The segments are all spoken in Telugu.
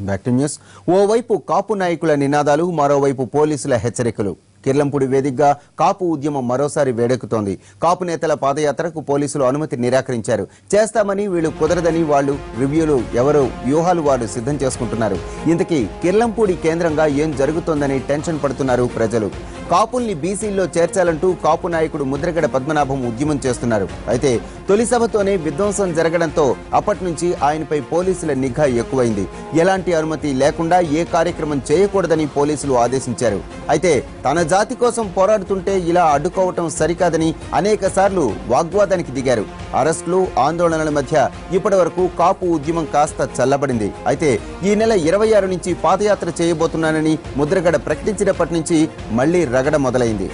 Back to news. ఓవైపు కాపు నాయకుల నినాదాలు, మరోవైపు పోలీసుల హెచ్చరికలు. కిర్లంపూడి వేదికగా కాపు ఉద్యమం మరోసారి వేడెక్కుతోంది. కాపు నేతల పాదయాత్రకు పోలీసులు అనుమతి నిరాకరించారు. చేస్తామని వీళ్ళు కుదరదని వాళ్ళు రివ్యూలు ఎవరు వ్యూహాలు వారు సిద్ధం చేసుకుంటున్నారు. ఇంతకీ కిర్లంపూడి కేంద్రంగా ఏం జరుగుతోందని టెన్షన్ పడుతున్నారు ప్రజలు. కాపుల్ని బీసీల్లో చేర్చాలంటూ కాపు నాయకుడు ముద్రగడ పద్మనాభం ఉద్యమం చేస్తున్నారు. అయితే తొలి సభతోనే విధ్వంసం జరగడంతో అప్పటి నుంచి ఆయనపై పోలీసుల నిఘా ఎక్కువైంది. ఎలాంటి అనుమతి లేకుండా ఏ కార్యక్రమం చేయకూడదని పోలీసులు ఆదేశించారు. అయితే తన జాతి కోసం పోరాడుతుంటే ఇలా అడ్డుకోవటం సరికాదని అనేక సార్లు వాగ్వాదానికి దిగారు. అరెస్టులు, ఆందోళనల మధ్య ఇప్పటి వరకు కాపు ఉద్యమం కాస్త చల్లబడింది. అయితే ఈ నెల 26 నుంచి పాదయాత్ర చేయబోతున్నానని ముద్రగడ ప్రకటించినప్పటి నుంచి మళ్లీ రగడ మొదలైంది.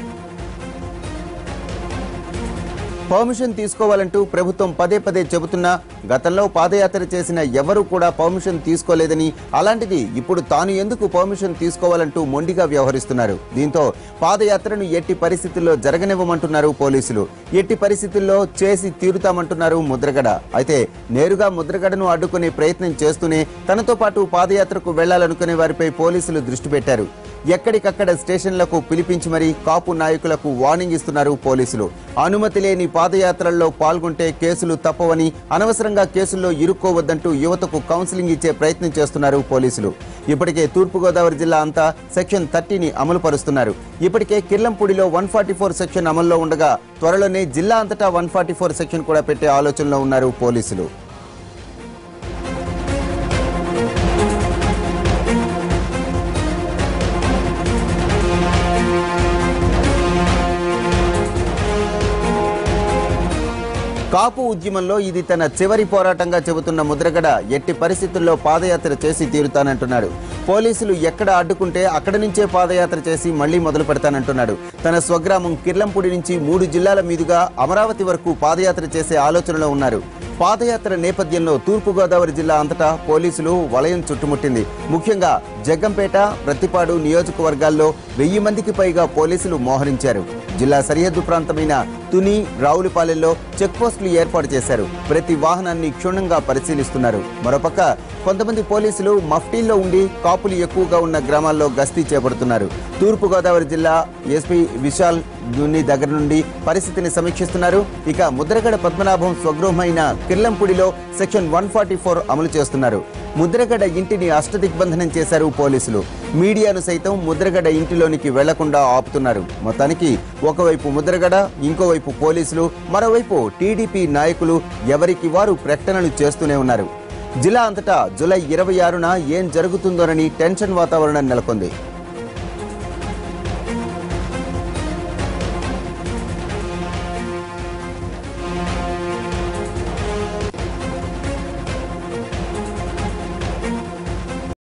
పర్మిషన్ తీసుకోవాలంటూ ప్రభుత్వం పదే పదే చెబుతున్నా గతంలో పాదయాత్ర చేసిన ఎవరూ కూడా పర్మిషన్ తీసుకోలేదని, అలాంటిది ఇప్పుడు తాను ఎందుకు పర్మిషన్ తీసుకోవాలంటూ మొండిగా వ్యవహరిస్తున్నారు. దీంతో పాదయాత్రను ఎట్టి పరిస్థితుల్లో జరగనివ్వమంటున్నారు పోలీసులు. ఎట్టి పరిస్థితుల్లో చేసి తీరుతామంటున్నారు ముద్రగడ. అయితే నేరుగా ముద్రగడను అడ్డుకునే ప్రయత్నం చేస్తూనే తనతో పాటు పాదయాత్రకు వెళ్లాలనుకునే వారిపై పోలీసులు దృష్టి పెట్టారు. ఎక్కడికక్కడ స్టేషన్లకు పిలిపించి మరీ కాపు నాయకులకు వార్నింగ్ ఇస్తున్నారు పోలీసులు. అనుమతి లేని పాదయాత్రల్లో పాల్గొంటే కేసులు తప్పవని, అనవసరంగా కేసుల్లో ఇరుక్కోవద్దంటూ యువతకు కౌన్సిలింగ్ ఇచ్చే ప్రయత్నం చేస్తున్నారు పోలీసులు. ఇప్పటికే తూర్పుగోదావరి జిల్లా అంతా సెక్షన్ 30ని అమలు పరుస్తున్నారు. ఇప్పటికే కిర్లంపూడిలో 144 సెక్షన్ అమల్లో ఉండగా త్వరలోనే జిల్లా అంతటా 144 సెక్షన్ కూడా పెట్టే ఆలోచనలో ఉన్నారు పోలీసులు. కాపు ఉద్యమంలో ఇది తన చివరి పోరాటంగా చెబుతున్న ముద్రగడ ఎట్టి పరిస్థితుల్లో పాదయాత్ర చేసి తీరుతానంటున్నాడు. పోలీసులు ఎక్కడ అడ్డుకుంటే అక్కడి నుంచే పాదయాత్ర చేసి మళ్లీ మొదలు పెడతానంటున్నాడు. తన స్వగ్రామం కిర్లంపూడి నుంచి 3 జిల్లాల మీదుగా అమరావతి వరకు పాదయాత్ర చేసే ఆలోచనలో ఉన్నారు. పాదయాత్ర నేపథ్యంలో తూర్పుగోదావరి జిల్లా అంతటా పోలీసులు వలయం చుట్టుముట్టింది. ముఖ్యంగా జగ్గంపేట, ప్రత్తిపాడు నియోజకవర్గాల్లో 1000 మందికి పైగా పోలీసులు మోహరించారు. జిల్లా సరిహద్దు ప్రాంతమైన తుని, రావులపాలెంలో చెక్ పోస్టులు ఏర్పాటు చేశారు. ప్రతి వాహనాన్ని క్షుణ్ణంగా పరిశీలిస్తున్నారు. మరోపక్క కొంతమంది పోలీసులు మఫ్టీల్లో ఉండి కాపులు ఎక్కువగా ఉన్న గ్రామాల్లో గస్తీ చేపడుతున్నారు. తూర్పుగోదావరి జిల్లా ఎస్పీ విశాల్ దున్ని దగ్గర నుండి పరిస్థితిని సమీక్షిస్తున్నారు. ఇక ముద్రగడ పద్మనాభం స్వగృహమైన కిర్లంపూడిలో సెక్షన్ 144 అమలు చేస్తున్నారు. ముద్రగడ ఇంటిని అష్టదిగ్బంధనం చేశారు పోలీసులు. మీడియాను సైతం ముద్రగడ ఇంటిలోనికి వెళ్లకుండా ఆపుతున్నారు. మొత్తానికి ఒకవైపు ముద్రగడ, ఇంకోవైపు పోలీసులు, మరోవైపు టీడీపీ నాయకులు ఎవరికి వారు ప్రకటనలు చేస్తూనే ఉన్నారు. జిల్లా అంతటా జూలై 26న ఏం జరుగుతుందోనని టెన్షన్ వాతావరణం నెలకొంది.